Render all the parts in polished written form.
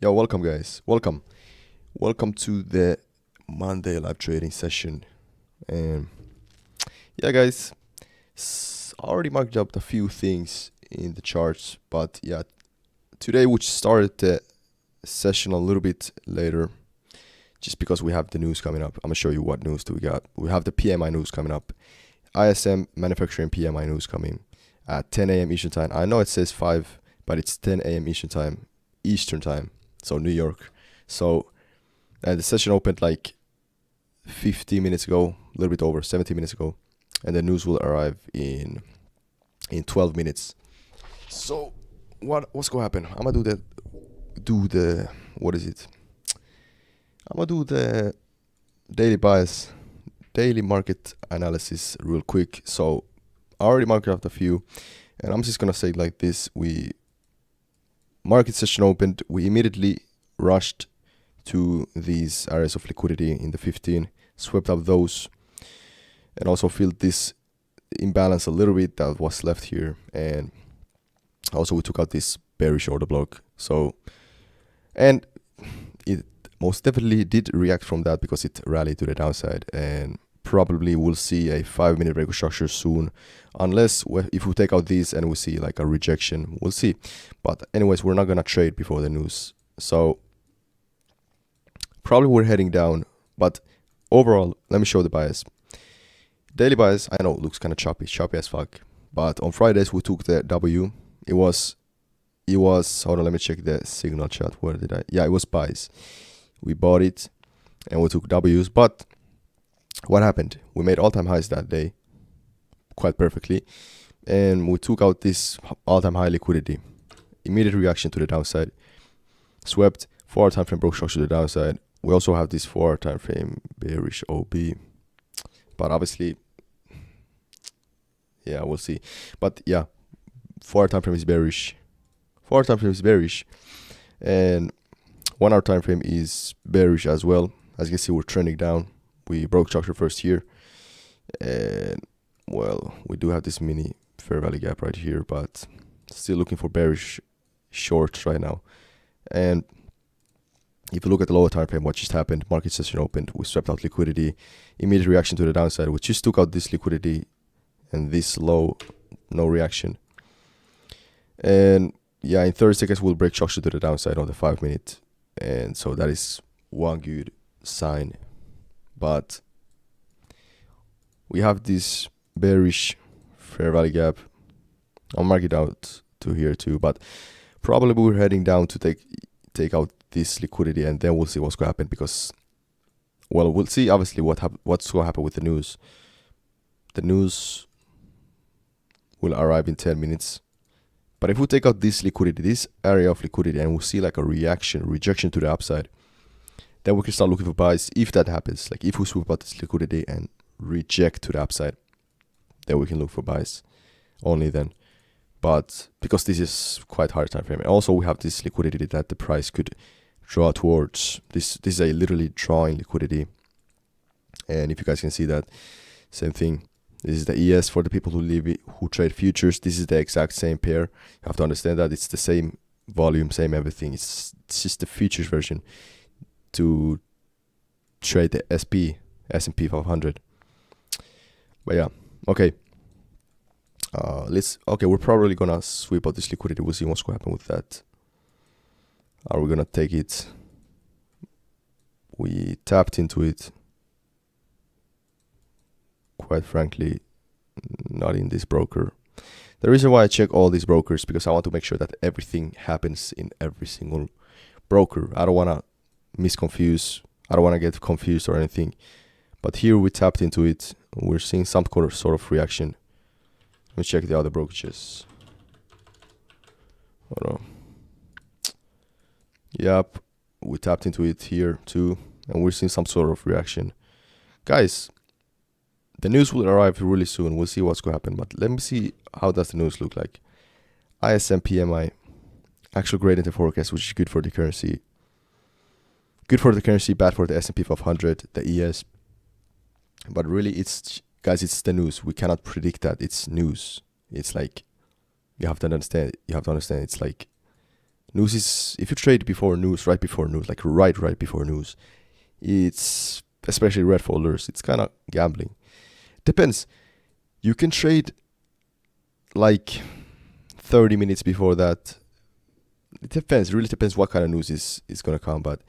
Yo, welcome guys. Welcome. Welcome to the Monday live trading session. And yeah, guys, I already marked up a few things in the charts, but yeah, today we started the session a little bit later just because we have the news coming up. I'm gonna show you what news do we got. We have the PMI news coming up. ISM manufacturing PMI news coming at 10 a.m. Eastern time. I know it says 5, but it's 10 a.m. Eastern time. So New York. So the session opened like 50 minutes ago, a little bit over 70 minutes ago, and the news will arrive in 12 minutes. So what's gonna happen? I'm gonna do the what is it? I'm gonna do the daily market analysis real quick. So I already marked out a few, and I'm just gonna say it like this: market session opened, we immediately rushed to these areas of liquidity in the 15, swept up those, and also filled this imbalance a little bit that was left here. And also we took out this bearish order block. So, and it most definitely did react from that because it rallied to the downside, and probably we'll see a 5-minute break of structure soon, unless if we take out these and we see like a rejection, we'll see. But anyways, we're not gonna trade before the news, so probably we're heading down. But overall, let me show the bias. Daily bias, I know it looks kind of choppy as fuck, but on Fridays we took the W. It was hold on, let me check the signal chart. It was buys. We bought it and we took W's, but what happened? We made all-time highs that day quite perfectly, and we took out this all-time high liquidity. Immediate reaction to the downside. Swept 4-hour time frame, broke structure to the downside. We also have this 4-hour time frame bearish OB, but obviously, yeah, we'll see. But yeah, 4-hour time frame is bearish. 4-hour time frame is bearish, and 1-hour time frame is bearish as well. As you can see, we're trending down. We broke structure first here, and well, we do have this mini fair value gap right here, but still looking for bearish shorts right now. And if you look at the lower time frame, what just happened? Market session opened, we swept out liquidity, immediate reaction to the downside. We just took out this liquidity and this low, no reaction. And yeah, in 30 seconds we'll break structure to the downside on the 5-minute, and so that is one good sign. But we have this bearish fair value gap. I'll mark it out to here too, but probably we're heading down to take out this liquidity, and then we'll see what's gonna happen, because well, we'll see obviously what's gonna happen with the news. The news will arrive in 10 minutes. But if we take out this liquidity, this area of liquidity, and we'll see like a rejection to the upside, then we can start looking for buys. If that happens, like if we sweep out this liquidity and reject to the upside, then we can look for buys only then. But because this is quite hard time frame, and also we have this liquidity that the price could draw towards. This is a literally drawing liquidity, and if you guys can see that, same thing. This is the ES for the people who trade futures. This is the exact same pair. You have to understand that it's the same volume, same everything. It's just the futures version to trade the S&P 500. But yeah, okay. We're probably gonna sweep out this liquidity. We'll see what's gonna happen with that. Are we gonna take it? We tapped into it. Quite frankly, not in this broker. The reason why I check all these brokers, because I want to make sure that everything happens in every single broker. I don't want to misconfuse. I don't want to get confused or anything. But here we tapped into it. We're seeing some sort of reaction. Let me check the other brokerages. Hold on. Yep, we tapped into it here too, and we're seeing some sort of reaction. Guys, the news will arrive really soon. We'll see what's going to happen. But let me see how does the news look like. ISM PMI, actual gradient forecast, which is good for the currency. Good for the currency, bad for the S&P 500, the ES. But really, it's the news. We cannot predict that. It's news. It's like you have to understand. It's like News is, if you trade before news, right before news, like right before news, it's, especially red folders, it's kind of gambling. Depends. You can trade like 30 minutes before that. It depends. It really depends what kind of news is going to come. But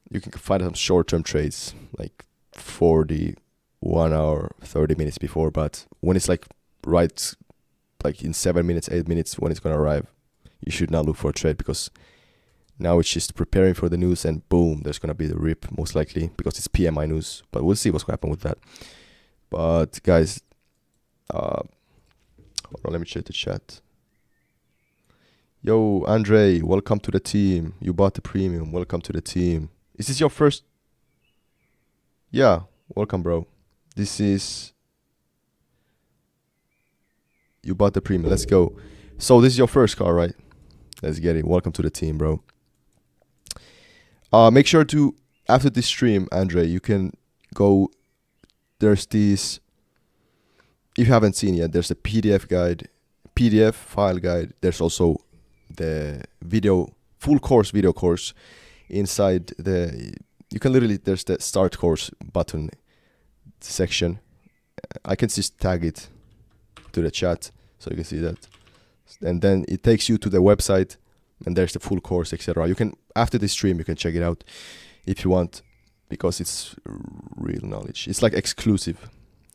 you can find some short-term trades like 40, 1 hour, 30 minutes before. But when it's like right, like in 7 minutes, 8 minutes when it's going to arrive, you should not look for a trade, because now it's just preparing for the news and boom, there's going to be the rip most likely, because it's PMI news. But we'll see what's going to happen with that. But guys, hold on, let me check the chat. Yo, Andre, welcome to the team. You bought the premium. Welcome to the team. Is this your first? Yeah, welcome, bro. This is... You bought the premium. Let's go. So this is your first car, right? Let's get it. Welcome to the team, bro. Make sure to, after this stream, Andre, you can go... There's this... If you haven't seen yet, there's a PDF guide, PDF file guide. There's also the video, full course video course inside the, you can literally, there's the start course button section. I can just tag it to the chat so you can see that. And then it takes you to the website and there's the full course, etc. You can, after this stream, you can check it out if you want, because it's real knowledge. It's like exclusive,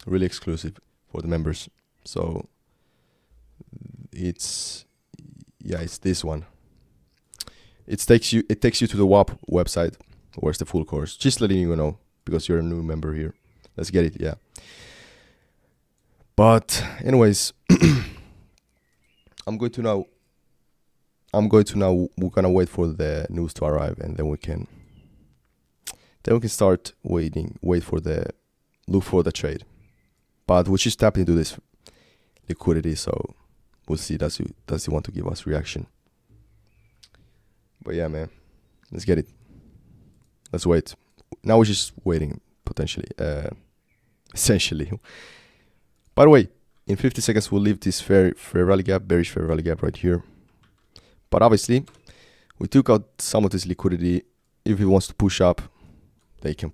really exclusive for the members. So it's, yeah, it's this one. It takes you to the WAP website. Where's the full course? Just letting you know, because you're a new member here. Let's get it, yeah. But anyways, we're gonna wait for the news to arrive, and then we can start look for the trade. But we just tap into this liquidity, so we'll see. Does he want to give us reaction? But yeah, man, let's get it. Let's wait. Now we're just waiting, potentially, essentially. By the way, in 50 seconds we'll leave this fair rally gap, bearish fair rally gap right here. But obviously, we took out some of this liquidity. If he wants to push up, then he can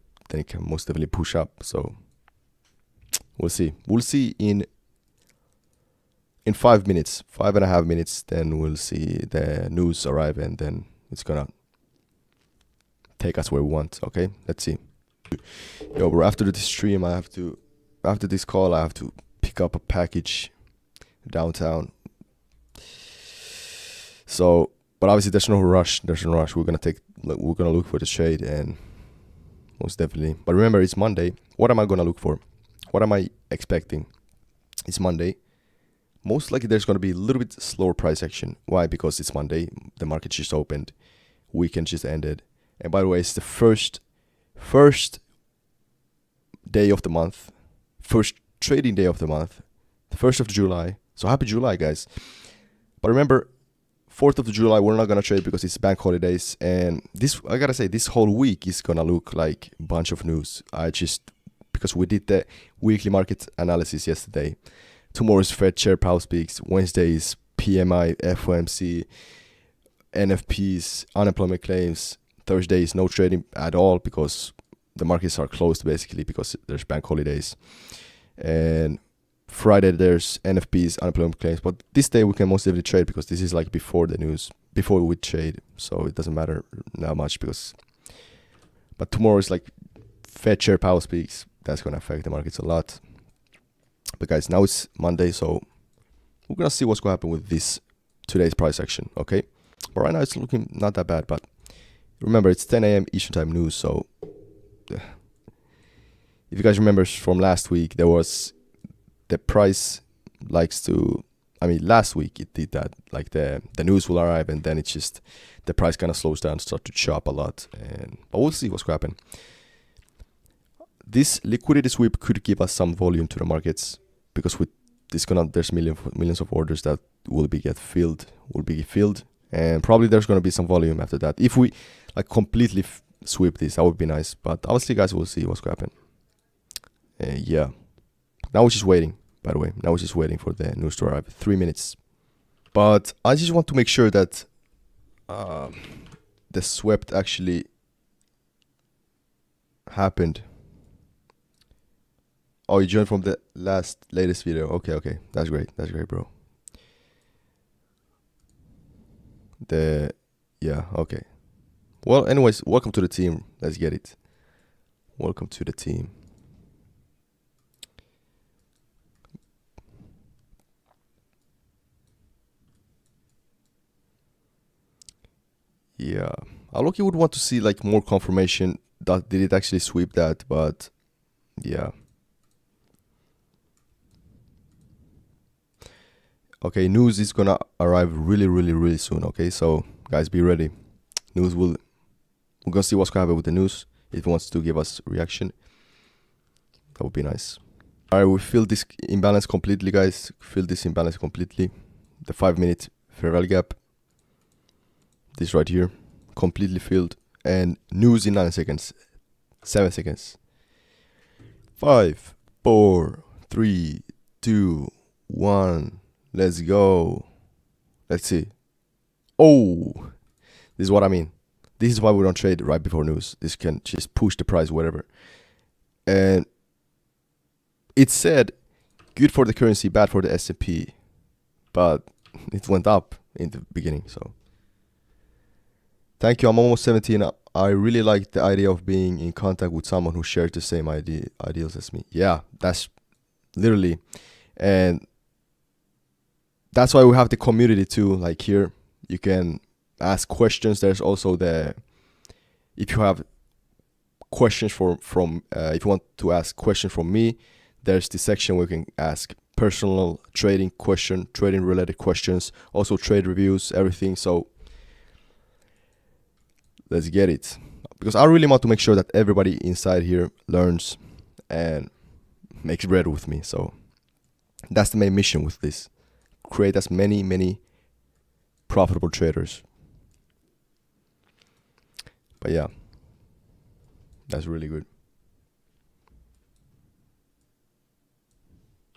most definitely push up. So we'll see. We'll see in 5 minutes, 5.5 minutes. Then we'll see the news arrive, and then it's gonna take us where we want. Okay, let's see. Yo, bro, after this stream, after this call, I have to pick up a package downtown. So, but obviously there's no rush. We're gonna look for the trade, and most definitely. But remember, it's Monday. What am I gonna look for? What am I expecting? It's Monday. Most likely there's gonna be a little bit slower price action. Why? Because it's Monday. The market just opened. Weekend just ended. And by the way, it's the first day of the month, first trading day of the month, the 1st of July. So happy July, guys. But remember, 4th of July, we're not going to trade because it's bank holidays. And this, I got to say, this whole week is going to look like a bunch of news. Because we did the weekly market analysis yesterday. Tomorrow is Fed Chair Powell speaks. Wednesday is PMI, FOMC, NFPs, unemployment claims. Thursday is no trading at all because the markets are closed basically because there's bank holidays. And Friday there's NFPs, unemployment claims. But this day we can most definitely trade because this is like before the news, before we trade. So it doesn't matter that much but tomorrow is like Fed Chair Powell speaks. That's going to affect the markets a lot. But guys, now it's Monday, so we're going to see what's going to happen with today's price action, okay? But right now it's looking not that bad, but remember, it's 10 a.m. Eastern Time news, so if you guys remember from last week, there was the price last week it did that. Like the news will arrive and then it's just the price kind of slows down, start to chop a lot. But we'll see what's going to happen. This liquidity sweep could give us some volume to the markets because with this there's millions of orders that will be filled, and probably there's going to be some volume after that. If we completely sweep this, that would be nice. But obviously, guys, we'll see what's going to happen. Yeah. Now we're just waiting, by the way. Now we're just waiting for the news to arrive. 3 minutes. But I just want to make sure that the swept actually happened. Oh, you joined from the latest video. Okay. That's great, bro. Yeah, okay. Well, anyways, welcome to the team. Let's get it. Welcome to the team. Yeah, I look, you would want to see like more confirmation that did it actually sweep that, but yeah. Okay, news is gonna arrive really soon. Okay, so guys, be ready. We're gonna see what's gonna happen with the news. If it wants to give us reaction, that would be nice. All right, we filled this imbalance completely, guys. Fill this imbalance completely. The 5-minute fair value gap. This right here, completely filled, and news in 9 seconds, 7 seconds. 5, 4, 3, 2, 1. Let's go. Let's see. Oh, this is what I mean. This is why we don't trade right before news. This can just push the price, whatever. And it said good for the currency, bad for the S&P, but it went up in the beginning. So thank you. I'm almost 17. I really like the idea of being in contact with someone who shares the same ideals as me. Yeah, that's literally, and that's why we have the community too. Like here, you can ask questions. There's also if you have questions from if you want to ask questions from me, there's the section where you can ask personal trading related questions, also trade reviews, everything. So let's get it, because I really want to make sure that everybody inside here learns and makes bread with me. So that's the main mission with this: create as many profitable traders. But yeah, that's really good.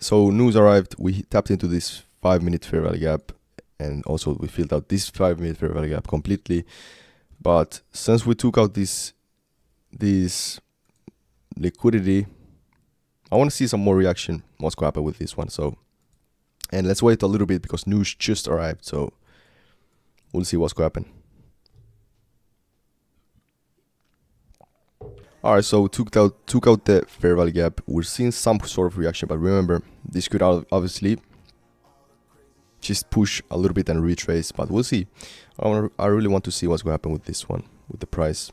So news arrived. We tapped into this 5-minute fair value gap, and also we filled out this 5-minute fair value gap completely. But since we took out this liquidity, I want to see some more reaction. What's going to happen with this one? So, and let's wait a little bit because news just arrived. So we'll see what's going to happen. Alright, so took out the fair value gap. We're seeing some sort of reaction, but remember, this could obviously just push a little bit and retrace, but we'll see. I really want to see what's going to happen with this one, with the price,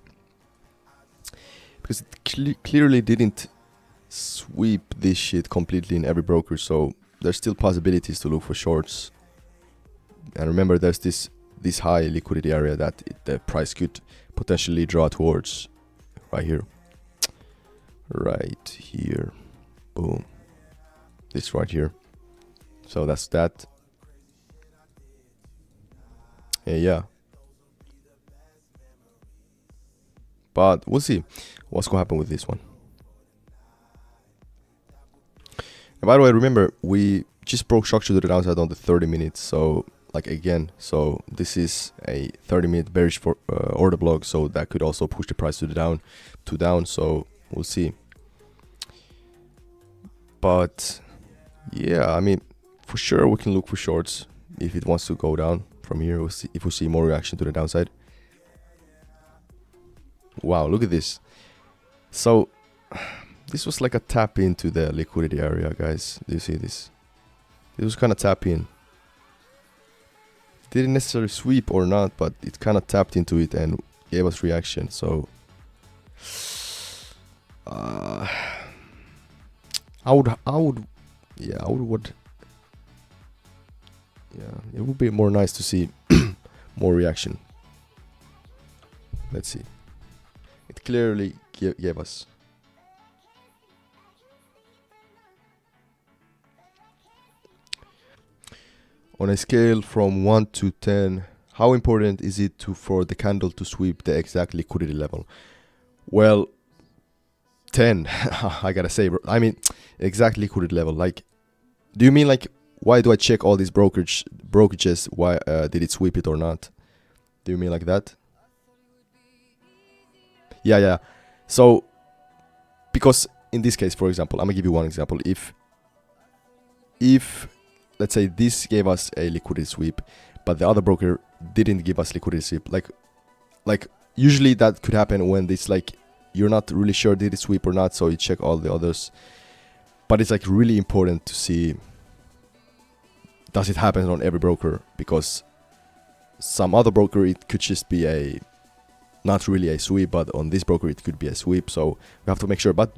because it clearly didn't sweep this shit completely in every broker, so there's still possibilities to look for shorts. And remember, there's this high liquidity area that the price could potentially draw towards right here. Boom, this right here. So that's that. Yeah, but we'll see what's gonna happen with this one. And by the way, remember, we just broke structure to the downside on the 30 minutes. So like again, so this is a 30-minute bearish for order block, so that could also push the price to down. So we'll see. But yeah, I mean, for sure we can look for shorts if it wants to go down from here. We'll see if we see more reaction to the downside. Wow, look at this. So this was like a tap into the liquidity area, guys. Do you see this? It was kind of tap in. Didn't necessarily sweep or not, but it kind of tapped into it and gave us reaction. So it would be more nice to see more reaction. Let's see. It clearly gave us. On a scale from 1 to 10, how important is it for the candle to sweep the exact liquidity level? Well, 10. I gotta say, bro. I mean, exact liquidity level. Like, do you mean like, why do I check all these brokerages? Why did it sweep it or not? Do you mean like that? Yeah. So because in this case, for example, I'm gonna give you one example. If let's say this gave us a liquidity sweep, but the other broker didn't give us liquidity sweep, like usually that could happen when it's like you're not really sure did it sweep or not, so you check all the others. But it's like really important to see, does it happen on every broker? Because some other broker it could just be a not really a sweep, but on this broker it could be a sweep. So we have to make sure. But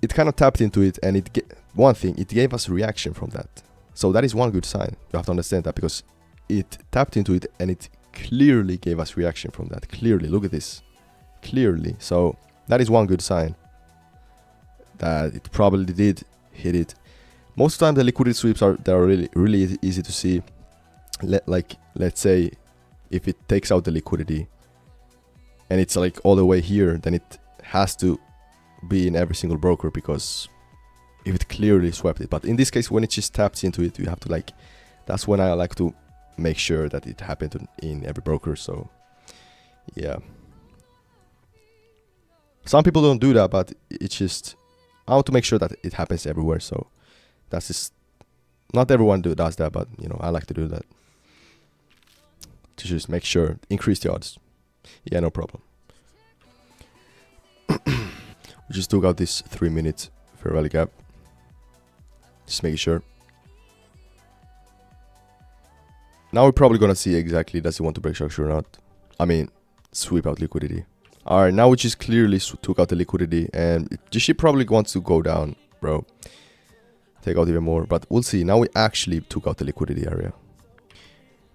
it kind of tapped into it, and one thing, it gave us reaction from that. So that is one good sign. You have to understand that, because it tapped into it and it clearly gave us reaction from that. Clearly, look at this. Clearly. So that is one good sign that it probably did hit it. Most of the time the liquidity sweeps are really easy to see. Let's say if it takes out the liquidity and it's like all the way here, then it has to be in every single broker, because if it clearly swept it. But in this case, when it just taps into it, you have to like, that's when I like to make sure that it happened in every broker. So yeah, some people don't do that, but it's just, I want to make sure that it happens everywhere. So that's just, not everyone does that, but you know, I like to do that to just make sure, increase the odds. Yeah, no problem. We just took out this 3 minute fair value gap, just making sure. Now we're probably gonna see exactly, does he want to break structure or not. I mean, sweep out liquidity. Alright, now we just clearly took out the liquidity, and she probably wants to go down, bro. Take out even more, but we'll see. Now we actually took out the liquidity area.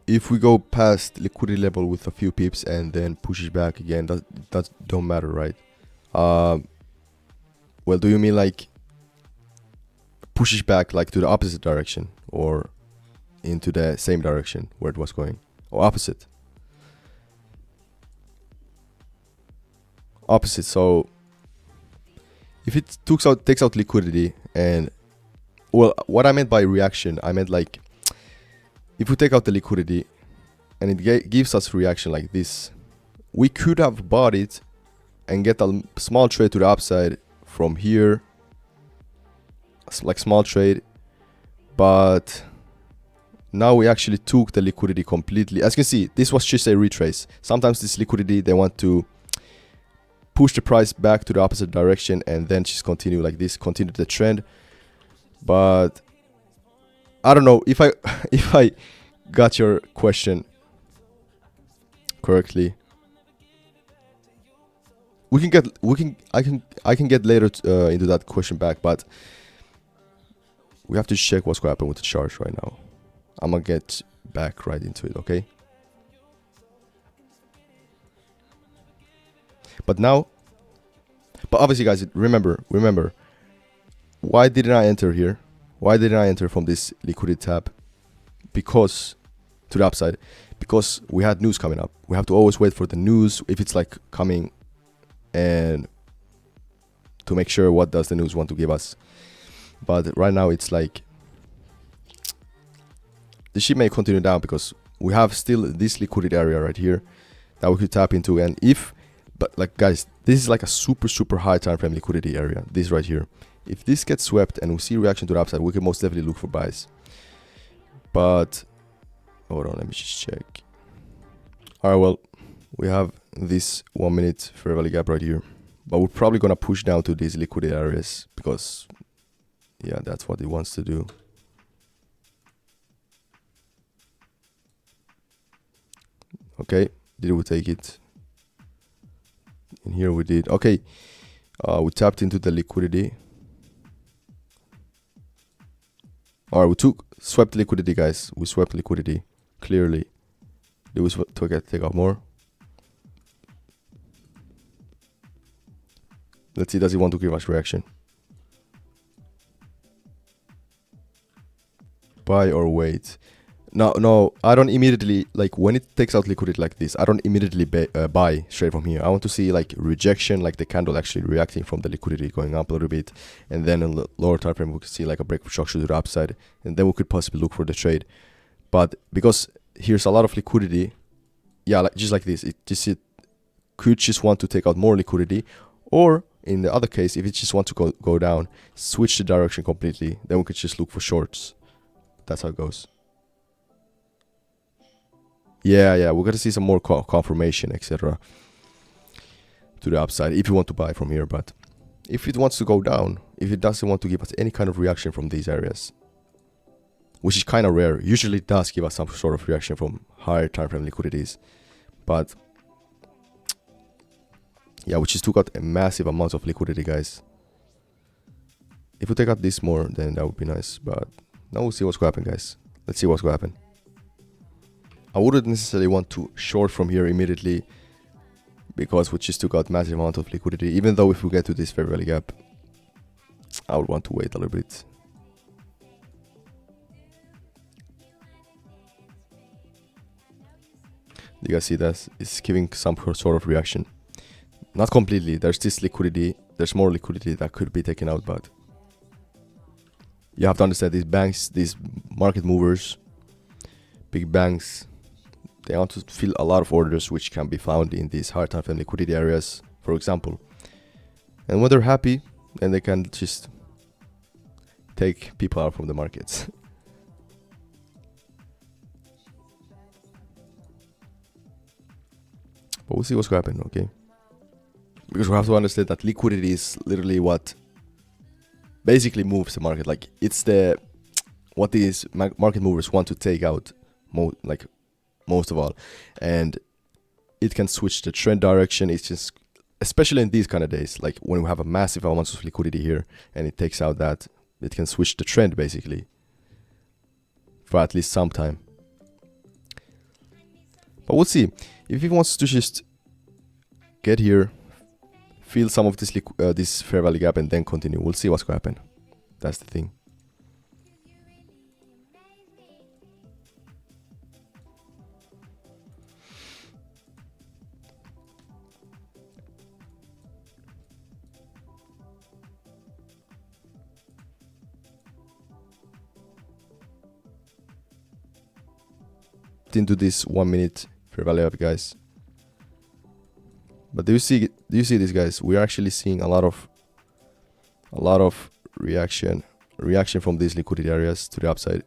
If we go past liquidity level with a few pips and then pushes back again, that don't matter, right? Well, do you mean like pushes back like to the opposite direction, or into the same direction where it was going, or opposite? Opposite. So if it takes out liquidity, and well, what I meant by reaction, I meant like if we take out the liquidity and it gives us reaction like this, we could have bought it and get a small trade to the upside from here, like small trade. But now we actually took the liquidity completely. As you can see, this was just a retrace. Sometimes this liquidity, they want to push the price back to the opposite direction and then just continue like this, continue the trend. But I don't know if I got your question correctly. I can get later into that question back, but we have to check what's going to happen with the chart right now. I'm gonna get back right into it, okay? But obviously, guys, remember, why didn't I enter here? Why didn't I enter from this liquidity tap? Because to the upside, because we had news coming up. We have to always wait for the news if it's like coming, and to make sure what does the news want to give us. But right now it's like the ship may continue down, because we have still this liquidity area right here that we could tap into. And but like, guys, this is like a super high time frame liquidity area, this right here. If this gets swept and we see reaction to the upside, we can most definitely look for buys. But hold on, let me just check. Alright, well, we have this 1 minute fair value gap right here, but we're probably gonna push down to these liquidity areas, because yeah, that's what it wants to do. Okay, did we take it? In here we did. Okay, we tapped into the liquidity. Alright, we swept liquidity, guys. We swept liquidity clearly. Did we take out more? Let's see, does he want to give us reaction? Buy or wait? No, I don't immediately, like when it takes out liquidity like this, I don't immediately buy straight from here. I want to see like rejection, like the candle actually reacting from the liquidity, going up a little bit, and then in the lower time frame we could see like a break structure to the upside, and then we could possibly look for the trade. But because here's a lot of liquidity. Yeah, like just like this. It could just want to take out more liquidity, or in the other case, if it just want to go down, switch the direction completely, then we could just look for shorts. That's how it goes. Yeah, we're gonna see some more confirmation, etc. to the upside if you want to buy from here. But if it wants to go down, if it doesn't want to give us any kind of reaction from these areas, which is kind of rare, usually it does give us some sort of reaction from higher time frame liquidities, but yeah, we just took out a massive amount of liquidity, guys. If we take out this more, then that would be nice, but now we'll see what's going to happen, guys. Let's see what's going to happen. I wouldn't necessarily want to short from here immediately, because we just took out massive amount of liquidity. Even though if we get to this fair value gap, I would want to wait a little bit. You guys see that? It's giving some sort of reaction. Not completely. There's this liquidity. There's more liquidity that could be taken out, but you have to understand these banks, these market movers, big banks, they want to fill a lot of orders which can be found in these higher time frame liquidity areas, for example. And when they're happy, then they can just take people out from the markets. But we'll see what's going to happen, okay? Because we have to understand that liquidity is literally what basically moves the market. Like, it's what these market movers want to take out most of all. And it can switch the trend direction. It's just, especially in these kind of days, like when we have a massive amount of liquidity here and it takes out that, it can switch the trend basically for at least some time. But we'll see. If he wants to just get here, feel some of this fair value gap and then continue, we'll see what's going to happen. That's the thing. Into this 1 minute fair value gap, guys. But do you see this, guys? We're actually seeing a lot of reaction from these liquidity areas to the upside.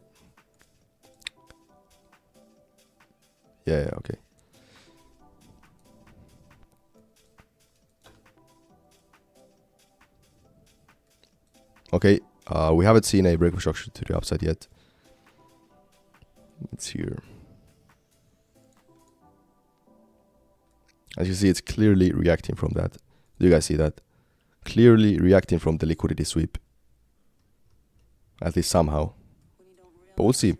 Yeah, okay. Okay, we haven't seen a breakaway structure to the upside yet. It's here. As you see, it's clearly reacting from that. Do you guys see that? Clearly reacting from the liquidity sweep. At least somehow. But we'll see.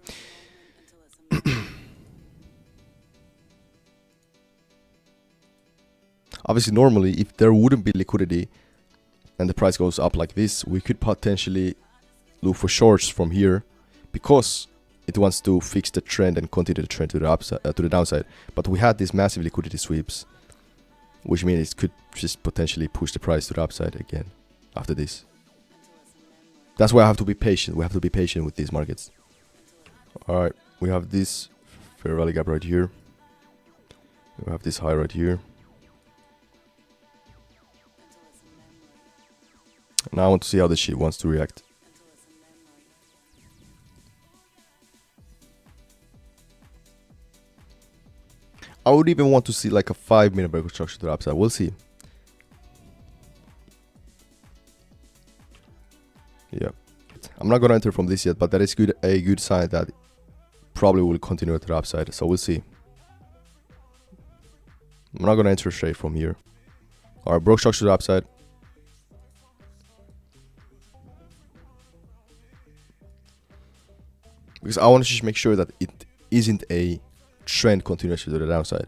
Obviously, normally, if there wouldn't be liquidity and the price goes up like this, we could potentially look for shorts from here because it wants to fix the trend and continue the trend to the upside, to the downside. But we had these massive liquidity sweeps, which means it could just potentially push the price to the upside again after this. That's why I have to be patient. We have to be patient with these markets. Alright, we have this fair value gap right here. We have this high right here. Now I want to see how this shit wants to react. I would even want to see like a 5-minute break structure to the upside. We'll see. Yeah, I'm not gonna enter from this yet, but that is a good sign that probably will continue to the upside. So we'll see. I'm not gonna enter straight from here. Alright, broke structure to the upside. Because I want to just make sure that it isn't a trend continuously to the downside.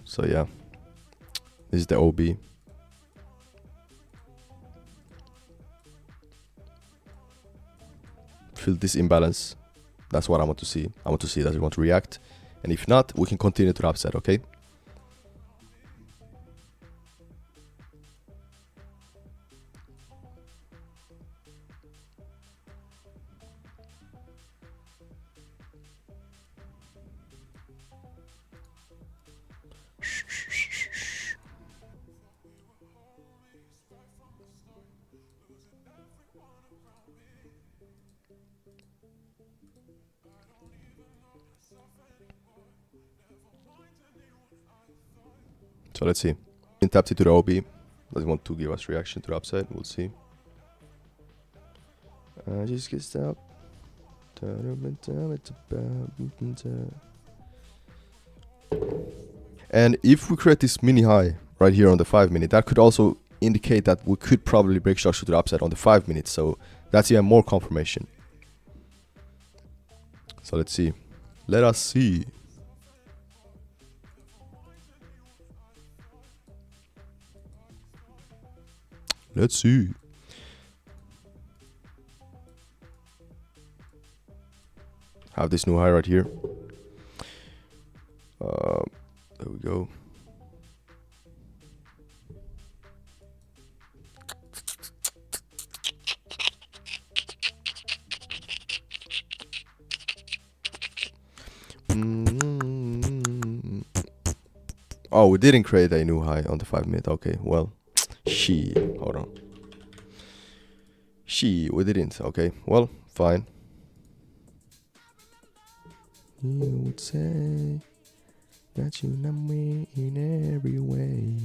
So yeah, this is the OB. Feel this imbalance. That's what I want to see. I want to see that it want to react, and if not, we can continue to the upside. Okay. So let's see. In tapped it to the OB. Doesn't want to give us reaction to the upside. We'll see. Just get up. And if we create this mini high right here on the 5 minute, that could also indicate that we could probably break structure to the upside on the 5 minutes. So that's even more confirmation. So let's see. Let us see. Let's see. Have this new high right here. There we go. Oh, we didn't create a new high on the 5 minute. Okay, well, hold on. We didn't. Okay, well, fine. You would say that you love me in every way.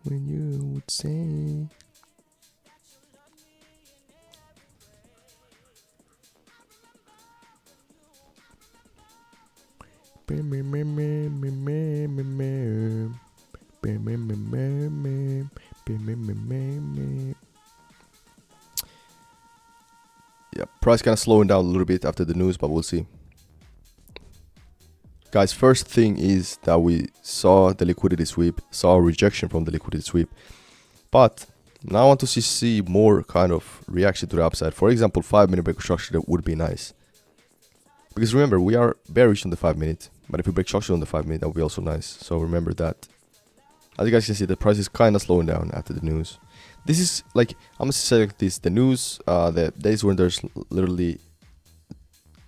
When you would say yeah, price kind of slowing down a little bit after the news, but we'll see. Guys, first thing is that we saw the liquidity sweep, saw a rejection from the liquidity sweep. But now I want to see more kind of reaction to the upside. For example, 5 minute break structure, that would be nice. Because remember, we are bearish on the 5 minute. But if we break structure on the 5 minute, that would be also nice. So remember that. As you guys can see, the price is kind of slowing down after the news. This is like, I'm going to say like this. The news, the days when there's literally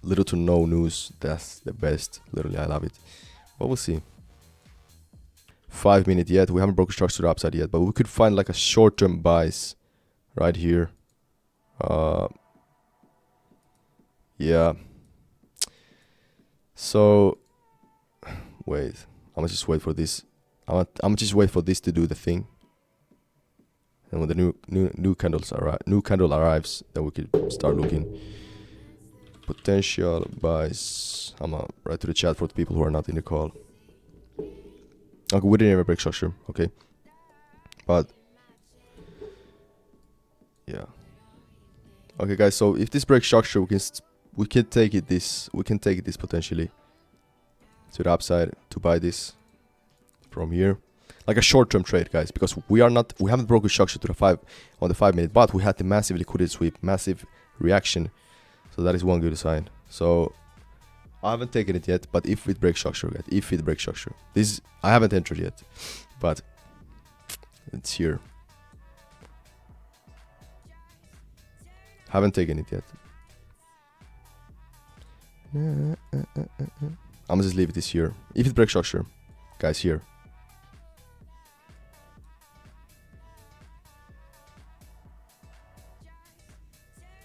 little to no news, that's the best. Literally, I love it. But we'll see. 5 minute yet. We haven't broken structure to the upside yet. But we could find like a short-term buys right here. Yeah. So, wait. I'm gonna just wait for this. I'm gonna just wait for this to do the thing. And when the new candle arrives, then we could start looking. Potential buys. I'm gonna write to the chat for the people who are not in the call. Okay, we didn't even break structure. Okay, but yeah. Okay, guys. So if this breaks structure, we can take it this potentially to the upside to buy this from here, like a short-term trade, guys, because we haven't broken structure to the 5 on the 5 minute, but we had the massive liquidity sweep, massive reaction, so that is one good sign. So I haven't taken it yet, but if it breaks structure, guys, this I haven't entered yet, but it's here. Haven't taken it yet. I'm gonna just leave it this here. If it breaks structure, guys, here.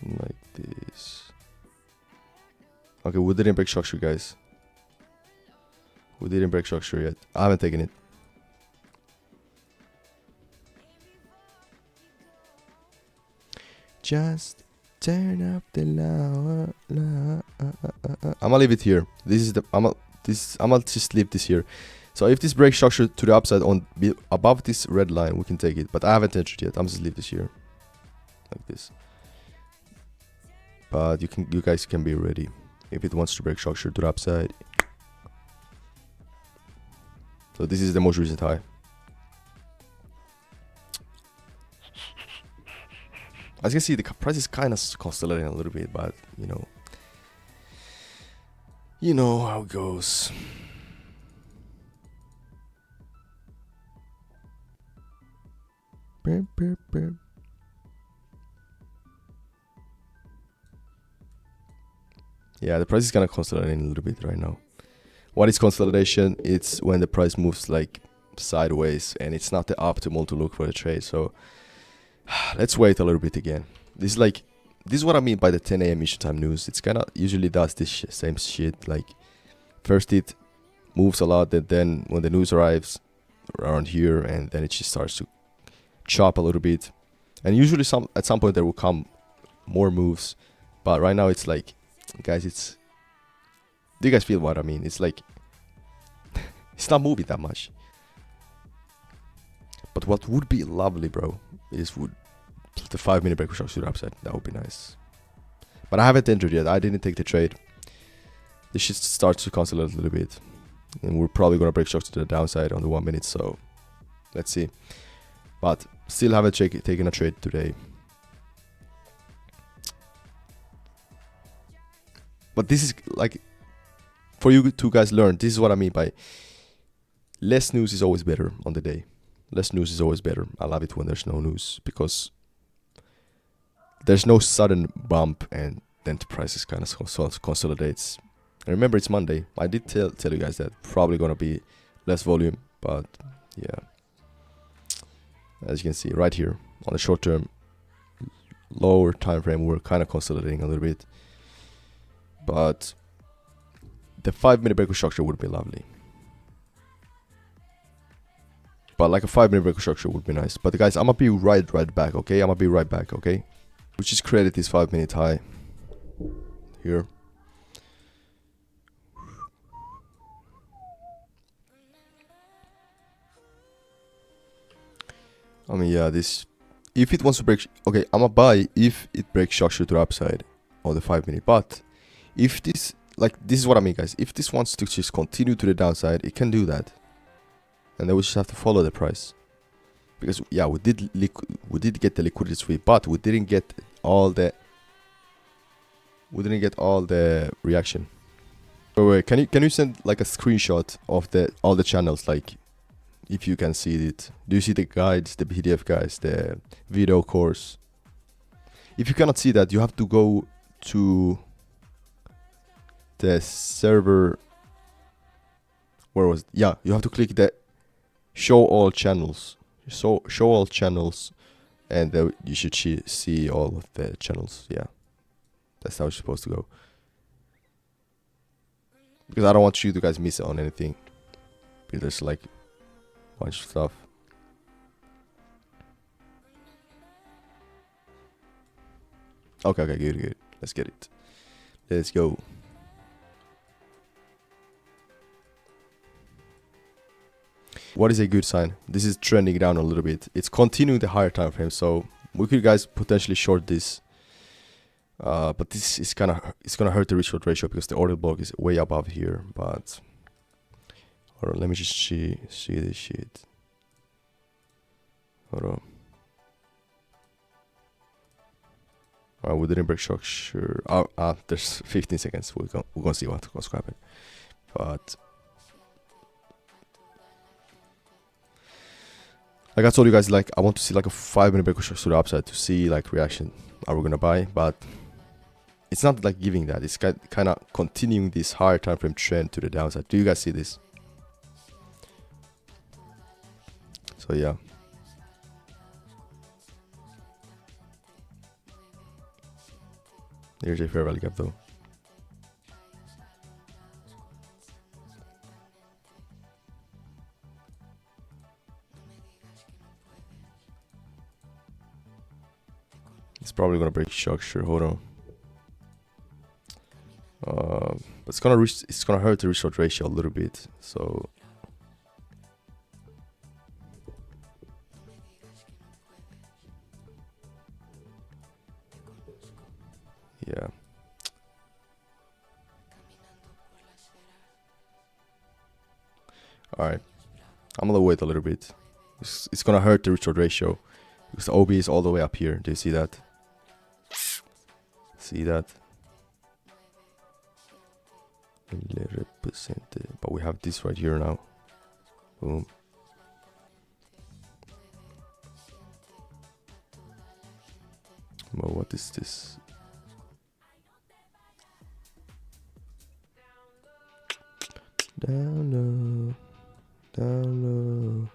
Like this. Okay, we didn't break structure, guys. We didn't break structure yet. I haven't taken it. Just turn up the loud. I'ma leave it here. I'ma just leave this here. So if this breaks structure to the upside on above this red line, we can take it. But I haven't entered yet. I'm just leave this here, like this. But you guys can be ready if it wants to break structure to the upside. So this is the most recent high. As you can see, the price is kind of consolidating a little bit, but you know how it goes. Yeah, the price is kind of consolidating a little bit right now. What is consolidation? It's when the price moves like sideways and it's not the optimal to look for a trade. So let's wait a little bit again. This is what I mean by the 10 a.m. Eastern time news. It's kind of usually does this same shit. Like first it moves a lot, and then when the news arrives around here, and then it just starts to chop a little bit. And usually at some point there will come more moves, but right now it's like, guys, do you guys feel what I mean? It's like it's not moving that much. But what would be lovely, bro, is the 5-minute break shock to the upside. That would be nice. But I haven't entered yet. I didn't take the trade. This shit starts to consolidate a little bit, and we're probably gonna break shocks to the downside on the 1 minute. So let's see. But still haven't taken a trade today. But this is like, for you two guys learn, this is what I mean by less news is always better on the day. Less news is always better. I love it when there's no news, because there's no sudden bump and then the prices kind of consolidates. And remember, it's Monday. I did tell you guys that probably gonna be less volume, but yeah. As you can see right here on the short term, lower time frame, we're kind of consolidating a little bit. But the 5-minute break structure would be lovely. But like a 5-minute break structure would be nice. But guys, I'm gonna be right back, okay? I'm gonna be right back, okay? We just created this 5-minute high here. I mean, yeah, this, if it wants to break, okay, I'm gonna buy if it breaks structure to the upside on the 5-minute. But if this, like, this is what I mean, guys. If this wants to just continue to the downside, it can do that, and then we just have to follow the price. Because yeah, we did get the liquidity sweep, but we didn't get all the reaction. Wait, can you send like a screenshot of all the channels, like if you can see it? Do you see the guides, the PDF guides, the video course? If you cannot see that, you have to go to the server. Where was it? Yeah, you have to click the show all channels. So show all channels, and you should see all of the channels. Yeah, that's how it's supposed to go. Because I don't want you to guys miss on anything, because there's like a bunch of stuff. Okay, good. Let's get it. Let's go. What is a good sign? This is trending down a little bit. It's continuing the higher time frame, so we could guys potentially short this. But this is it's gonna hurt the risk short ratio because the order block is way above here. But hold on, let me just see this shit. Hold on. Alright, we didn't break structure. There's 15 seconds. We're gonna see what's gonna happen. But like I told you guys, like I want to see like a 5-minute break structure to the upside to see like reaction. Are we gonna buy? But it's not like giving that. It's kind of continuing this higher time frame trend to the downside. Do you guys see this? So yeah. Here's a fair value gap though. It's probably gonna break structure. Hold on. But it's gonna hurt the risk short ratio a little bit. So yeah. Alright. I'm gonna wait a little bit. It's gonna hurt the risk short ratio because the OB is all the way up here. Do you see that? See that? But we have this right here now. Boom. Well, what is this? Down low.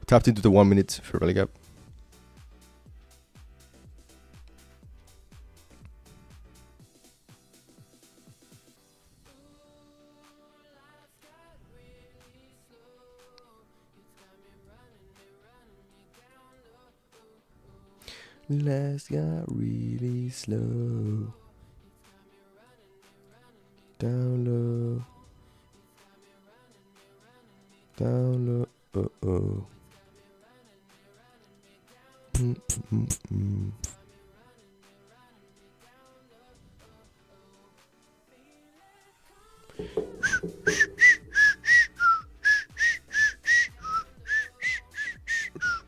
Tapped into the 1 minute fair value gap. Last got really slow. Down low. Down low. Uh-oh.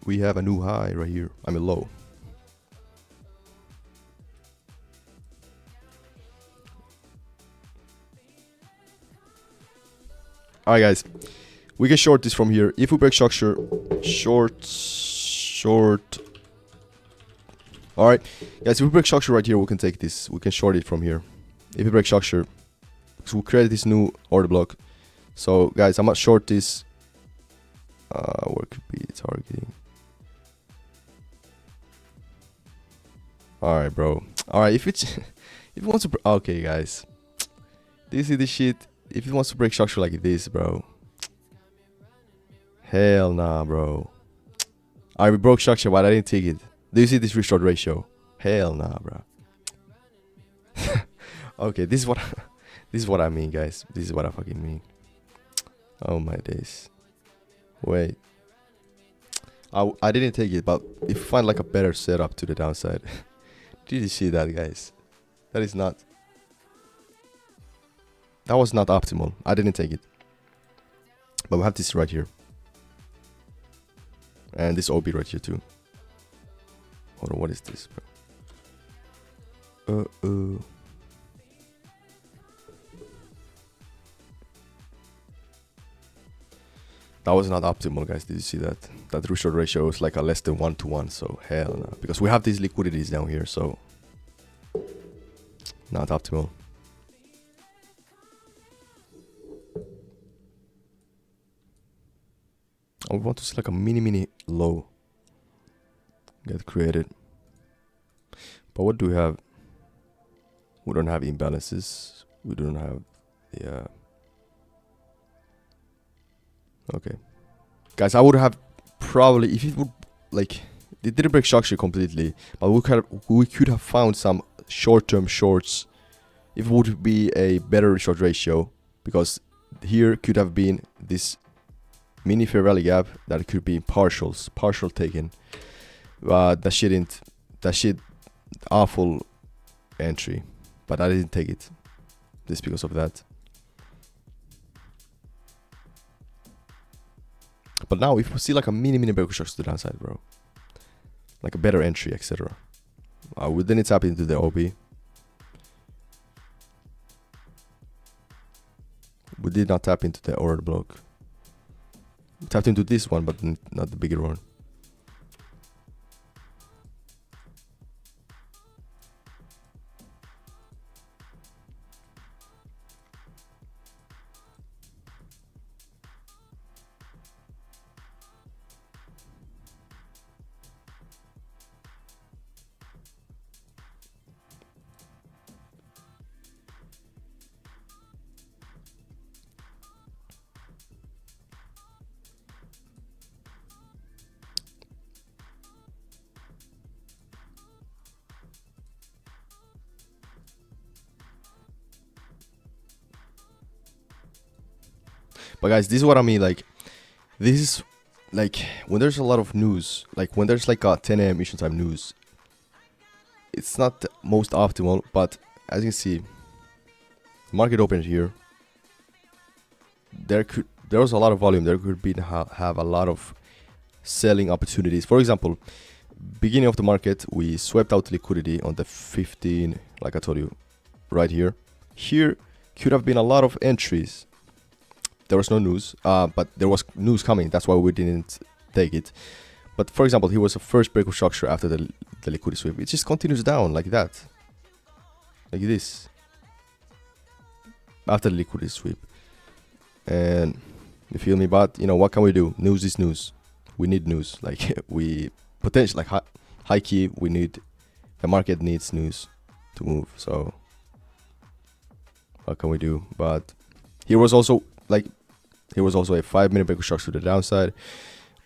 We have a new high right here. I mean low. Alright guys, we can short this from here. If we break structure, short. Alright, guys, if we break structure right here, we can take this. We can short it from here. If we break structure, so we create this new order block. So guys, I'm gonna short this. Where could be targeting? Alright, bro. Alright, if it wants to, okay, guys. Do you see this shit? If it wants to break structure like this, bro. Hell nah, bro. Alright, we broke structure, but I didn't take it. Do you see this restart ratio? Hell nah, bro. Okay, this is what I mean, guys. This is what I fucking mean. Oh my days. Wait. I didn't take it, but if you find like a better setup to the downside. Did you see that, guys? That is not. That was not optimal. I didn't take it. But we have this right here. And this OB right here too. Hold on, what is this, bro? That was not optimal, guys. Did you see that? That restart ratio is like a less than 1 to 1. So hell no. Because we have these liquidities down here, so not optimal. I want to see like a mini low get created. But what do we have? We don't have imbalances. We don't have, yeah. Okay. Guys, I would have probably, if it would, like, it didn't break structure completely, but we could have found some short-term shorts if it would be a better short ratio, because here could have been this mini fair value gap that could be partial taken. But that shit awful entry, but I didn't take it just because of that. But now if we see like a mini break structure to the downside, bro, like a better entry, etc. We didn't tap into the OB. We did not tap into the order block. We tapped into this one, but not the bigger one. But guys, this is what I mean. Like, this is like when there's a lot of news, like when there's like a 10 a.m. Eastern time news, it's not the most optimal. But as you can see, market opened here. There was a lot of volume. There could be have a lot of selling opportunities. For example, beginning of the market, we swept out liquidity on the 15, like I told you, right here. Here could have been a lot of entries. There was no news, but there was news coming. That's why we didn't take it. But for example, here was the first break of structure after the liquidity sweep. It just continues down like that, like this, after the liquidity sweep. And you feel me? But you know, what can we do? News is news. We need news. Like we potentially, like high key, we need, the market needs news to move. So what can we do? But here was also like, here was also a 5-minute break of structure to the downside.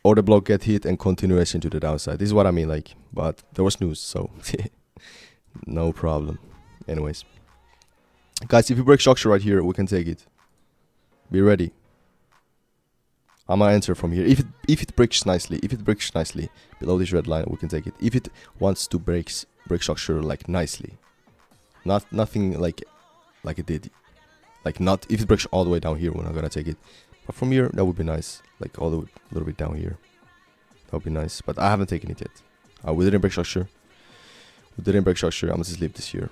order block get hit and continuation to the downside. This is what I mean, like, but there was news, so no problem. Anyways, guys, if you break structure right here, we can take it. Be ready. I'm gonna enter from here. If it breaks nicely, below this red line, we can take it. If it wants to break structure like nicely, nothing like it did, like not if it breaks all the way down here, we're not gonna take it. But from here, that would be nice, like all the way, a little bit down here. That would be nice, but I haven't taken it yet. We didn't break structure. I'm gonna just leave this here.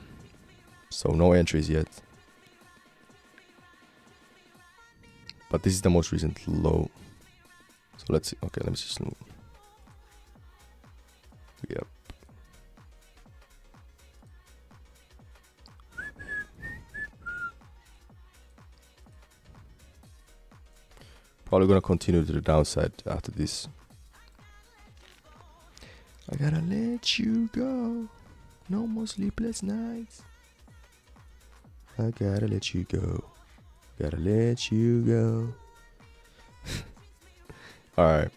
So no entries yet. But this is the most recent low. So let's see. Okay, let me just move. Yep. Probably gonna continue to the downside after this. I gotta let you go. No more sleepless nights. I gotta let you go. Gotta let you go. Alright.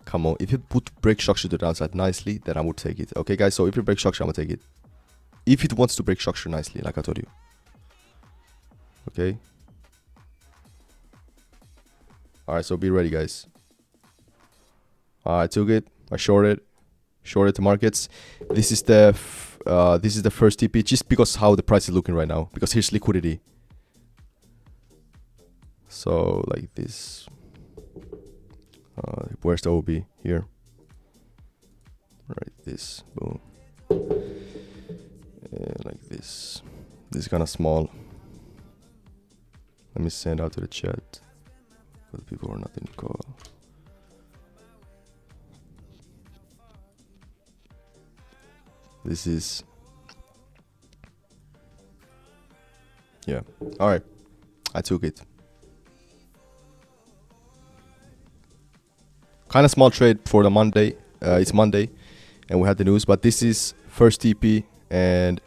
Come on. If you put break structure to the downside nicely, then I would take it. Okay, guys. So if you break structure, I'm gonna take it. If it wants to break structure nicely, like I told you. Okay. Alright, so be ready, guys. I took it. I shorted the markets. This is the first TP, just because how the price is looking right now. Because here's liquidity. So like this. Where's the OB? Here. Right, this. Boom. Like this. This is kind of small. Let me send out to the chat. But people are not in the call. This is. Yeah. Alright. I took it. Kind of small trade for the Monday. It's Monday, and we had the news. But this is first TP and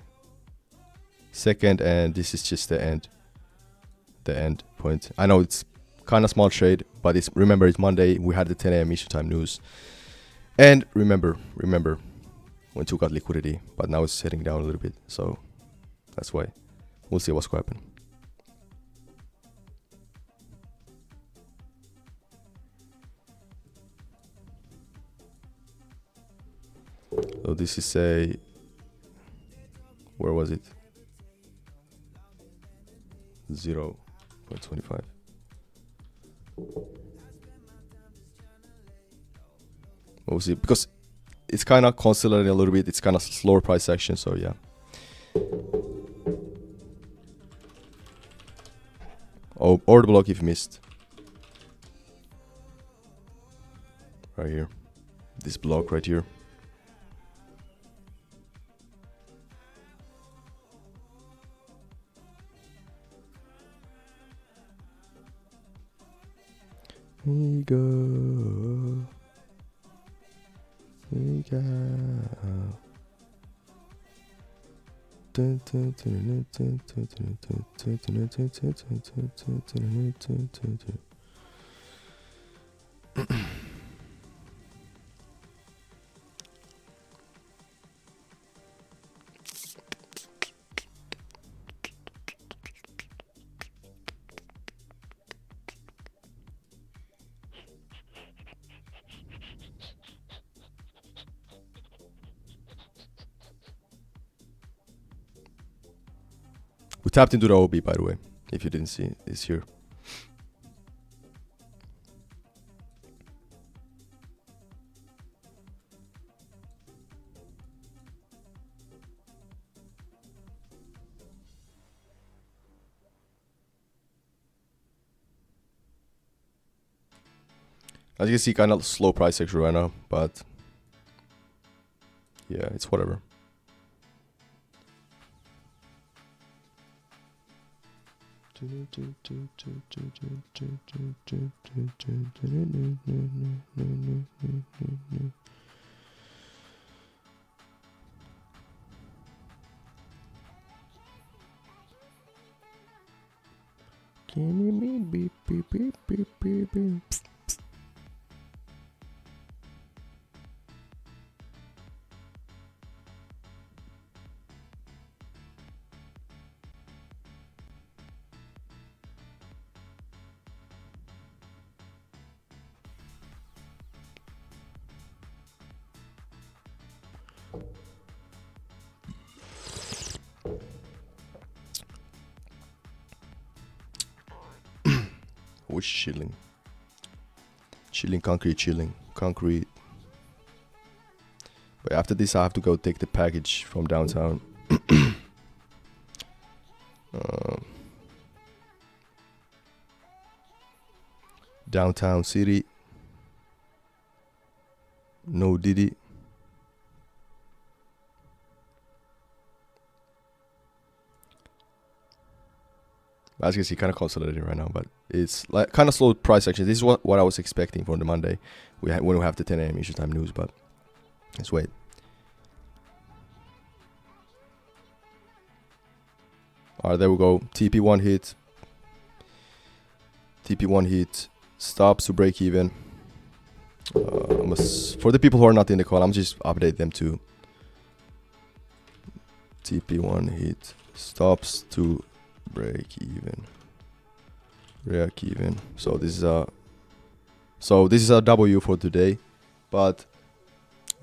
second, and this is just the end. The end point. I know it's kind of small trade, but remember it's Monday. We had the 10 a.m. Eastern time news, and remember when two got liquidity, but now it's heading down a little bit. So that's why we'll see what's going to happen. So this is a, where was it? 0.25. We'll see, because it's kind of consolidating a little bit. It's kind of slower price action, so yeah. Oh, order block if missed. Right here. This block right here. We go. We go. We tapped into the OB, by the way, if you didn't see it, it's here. As you can see, kind of slow price action right now, but yeah, it's whatever. Give me beep beep beep beep beep beep. Which chilling? Chilling, concrete. But after this, I have to go take the package from downtown. Downtown city. No Diddy. As you can see, kind of consolidated right now, but it's like kind of slow price action. This is what I was expecting for the Monday. When we have the 10 a.m. Eastern Time news, but let's wait. Alright, there we go. TP1 hit. TP1 hit. Stops to break even. For the people who are not in the call, I'm just update them to TP1 hit. Stops to break even. So this is a W for today, but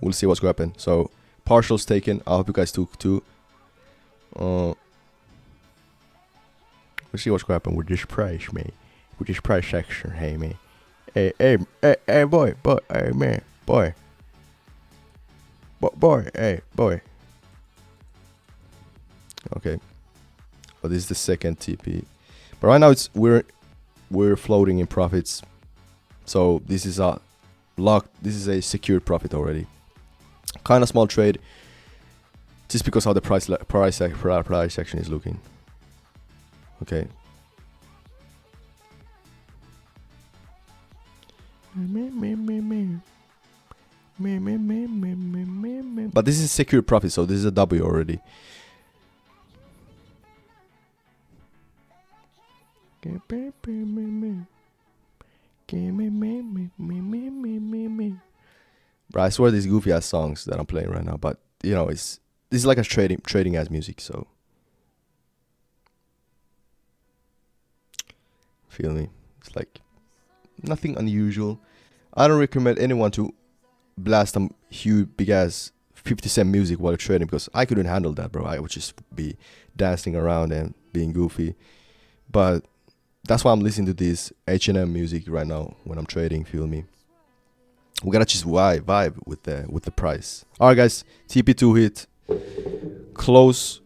we'll see what's going to happen. So partials taken. I hope you guys took too. We'll see what's going to happen with this price, man. With this price section, hey man. Hey, boy, hey man, boy, hey, boy. Okay. But this is the second TP. But right now we're floating in profits. So this is a this is a secured profit already. Kind of small trade. Just because how the price section is looking. Okay. But this is secure profit, so this is a W already. Bro, I swear these goofy ass songs that I'm playing right now, but you know, this is like a trading ass music, so feel me? It's like nothing unusual. I don't recommend anyone to blast some huge big ass 50 Cent music while trading, because I couldn't handle that, bro. I would just be dancing around and being goofy. But that's why I'm listening to this H&M music right now when I'm trading, feel me? We gotta just vibe with the price. Alright guys, TP2 hit. Close.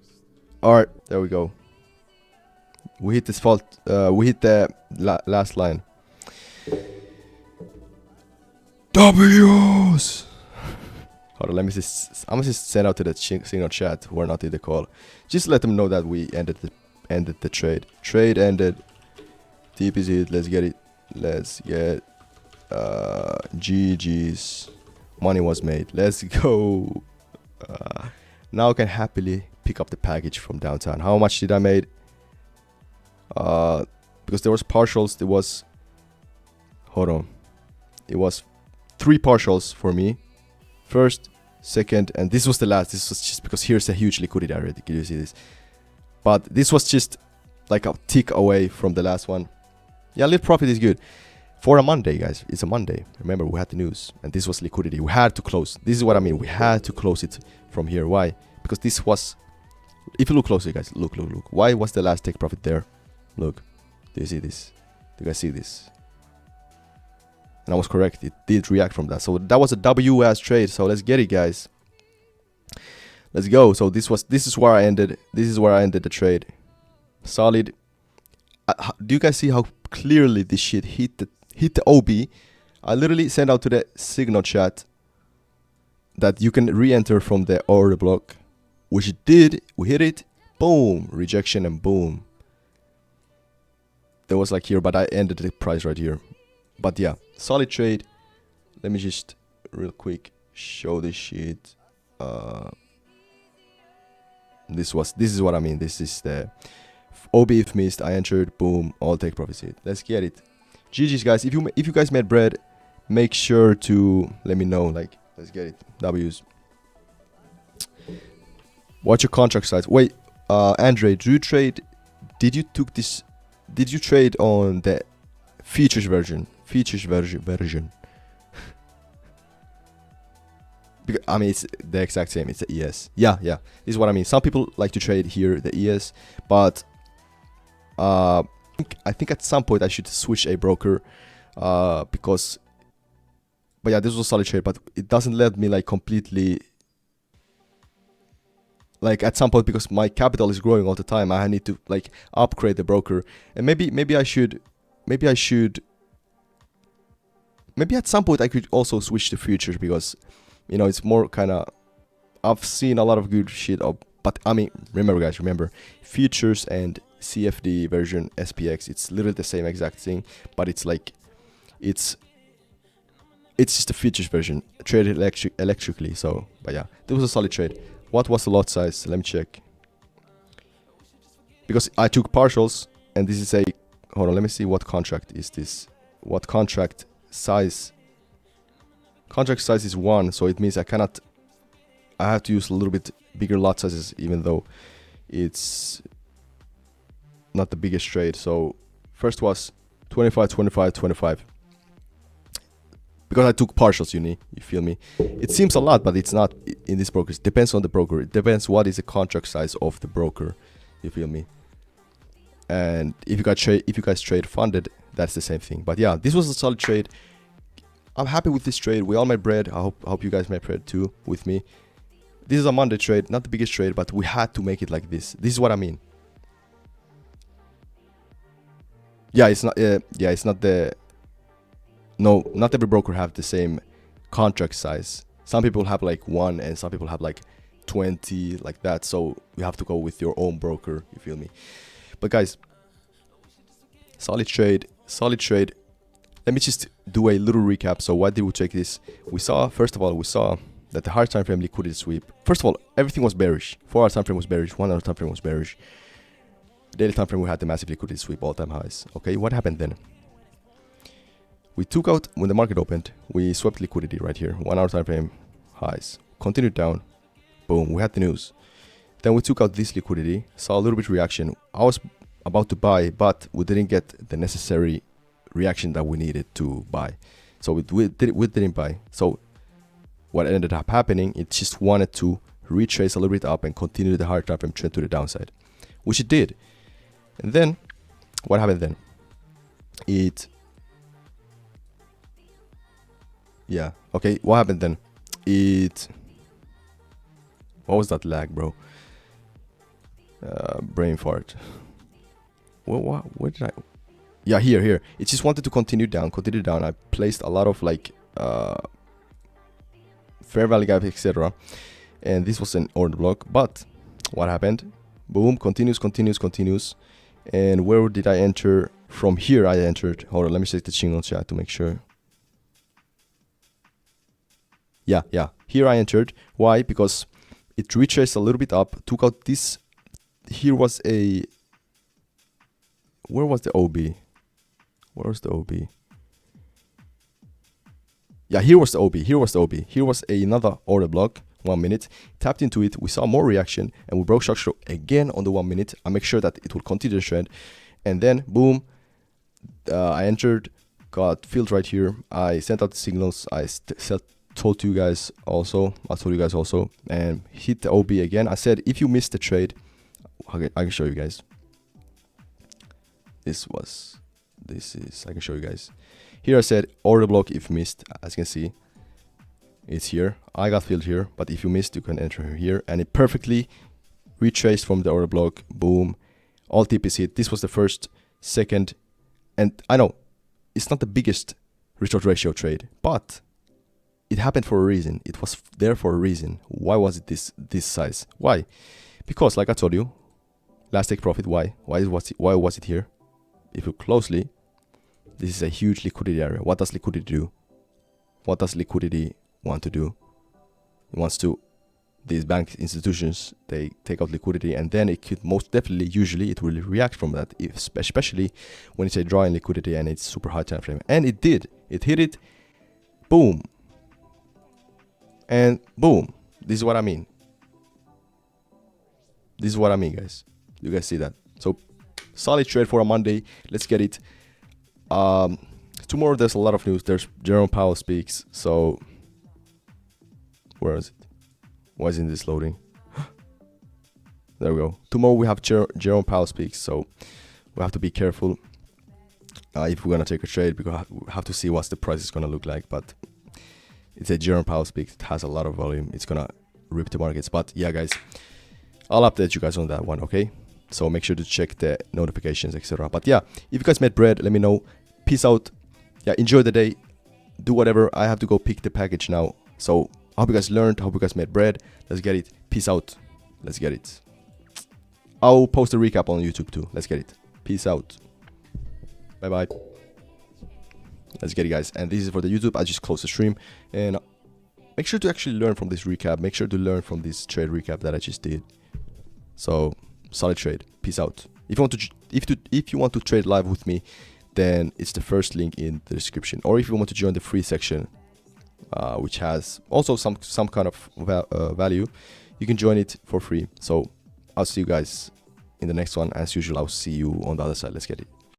Alright, there we go. We hit this fault. We hit the last line. W's. Hold on, I'm gonna just send out to the signal chat who are not in the call. Just let them know that we ended the trade. Trade ended. TP's hit. Let's get it. Let's get GG's. Money was made. Let's go. Now I can happily pick up the package from downtown. How much did I made? Because there was partials. There was. Hold on. It was 3 partials for me. First, second, and this was the last. This was just because here's a huge liquidity already. Can you see this? But this was just like a tick away from the last one. Yeah, lit profit is good. For a Monday, guys. It's a Monday. Remember, we had the news. And this was liquidity. We had to close. This is what I mean. We had to close it from here. Why? Because this was... If you look closer, guys. Look. Why was the last take profit there? Look. Do you see this? Do you guys see this? And I was correct. It did react from that. So that was a W-ass trade. So let's get it, guys. Let's go. So this is where I ended. This is where I ended the trade. Solid. Do you guys see how clearly this shit hit the OB? I literally sent out to the signal chat that you can re-enter from the order block, which it did. We hit it. Boom. Rejection and boom. There was like here, but I ended the price right here. But yeah, solid trade. Let me just real quick show this shit. This is what I mean. This is the OB if missed. I entered. Boom. All take profits hit. Let's get it. GG's guys. If you guys made bread, make sure to let me know. Like, let's get it. W's. What's your contract size? Wait, Andre, do you trade? Did you trade on the features version? Because, I mean, it's the exact same. It's the ES. Yeah, yeah. This is what I mean. Some people like to trade here the ES, but I think at some point I should switch a broker, because. But yeah, this was a solid trade, but it doesn't let me like completely. Like at some point, because my capital is growing all the time, I need to like upgrade the broker, and maybe I should, maybe at some point I could also switch to futures, because it's more kind of, I've seen a lot of good shit but I mean, remember guys, futures and CFD version SPX, it's literally the same exact thing, but it's like it's just a futures version traded electrically. So, but yeah, this was a solid trade. What was the lot size? Let me check, because I took partials, and this is a, hold on, let me see, what contract is this, what contract size is 1, so it means I have to use a little bit bigger lot sizes, even though it's not the biggest trade. So first was 25, 25, 25, because I took partials, you feel me? It seems a lot, but it's not in this broker. It depends on the broker. It depends what is the contract size of the broker, you feel me? And if you guys trade funded, that's the same thing. But yeah, this was a solid trade. I'm happy with this trade. We all made bread. I hope you guys made bread too with me. This is a Monday trade, not the biggest trade, but we had to make it like this. This is what I mean. Yeah, it's not. It's not the. No, not every broker have the same contract size. Some people have like 1, and some people have like 20, like that. So you have to go with your own broker. You feel me? But guys, solid trade. Let me just do a little recap. So why did we take this? First of all, we saw that the higher time frame liquidity sweep. First of all, everything was bearish. 4-hour time frame was bearish. 1-hour time frame was bearish. Daily time frame, we had the massive liquidity sweep, all-time highs. Okay, what happened then? We took out, when the market opened, we swept liquidity right here. 1-hour time frame highs. Continued down. Boom, we had the news. Then we took out this liquidity, saw a little bit reaction. I was about to buy, but we didn't get the necessary reaction that we needed to buy. So we didn't buy. So what ended up happening, it just wanted to retrace a little bit up and continue the higher time frame trend to the downside, which it did. And then what happened then? What happened then? What was that lag, bro? Brain fart. Where did I? Yeah, here. It just wanted to continue down. I placed a lot of like fair value gap, etc. And this was an order block. But what happened? Boom, continues. And where did I enter? From here I entered. Hold on, let me check the single chat to make sure. Yeah. Here I entered. Why? Because it retraced a little bit up, took out this. Here was a. Where was the OB? Yeah, here was the OB. Here was another order block. 1 minute. Tapped into it. We saw more reaction, and we broke structure again on the 1 minute. I make sure that it will continue the trend, and then boom, I entered, got filled right here. I sent out the signals. I told you guys also, and hit the OB again. I said if you missed the trade, okay, I can show you guys. I can show you guys. Here I said order block if missed. As you can see, it's here. I got filled here, but if you missed, you can enter here, and it perfectly retraced from the order block. Boom, all TPs hit. This was the first, second, and I know it's not the biggest risk ratio trade, but it happened for a reason. It was there for a reason. Why was it this size? Why? Because like I told you, last take profit. Why was it here? If you look closely, this is a huge liquidity area. What does liquidity do? What does liquidity want to do? It wants to, these bank institutions, they take out liquidity, and then it could most definitely, usually it will react from that, especially when it's a drawing liquidity and it's super high time frame. And it did. It hit it. Boom. And boom. This is what I mean. Guys. You guys see that? So solid trade for a Monday. Let's get it. Tomorrow there's a lot of news. There's Jerome Powell speaks. So Where is it? Why isn't this loading? There we go. Tomorrow we have Jerome Powell speaks, so we have to be careful if we're gonna take a trade, because we have to see what the price is gonna look like. But it's a Jerome Powell speaks. It has a lot of volume. It's gonna rip the markets. But yeah, guys, I'll update you guys on that one. Okay. So make sure to check the notifications, etc. But yeah, if you guys made bread, let me know. Peace out. Yeah, enjoy the day. Do whatever. I have to go pick the package now. So I hope you guys learned. I hope you guys made bread. Let's get it. Peace out. Let's get it. I'll post a recap on YouTube too. Let's get it. Peace out. Bye bye. Let's get it, guys. And this is for the YouTube. I just closed the stream. And make sure to actually learn from this recap. Make sure to learn from this trade recap that I just did. So solid trade. Peace out. If you want to trade live with me, then it's the first link in the description. Or if you want to join the free section, which has also some kind of value, you can join it for free. So I'll see you guys in the next one. As usual, I'll see you on the other side. Let's get it.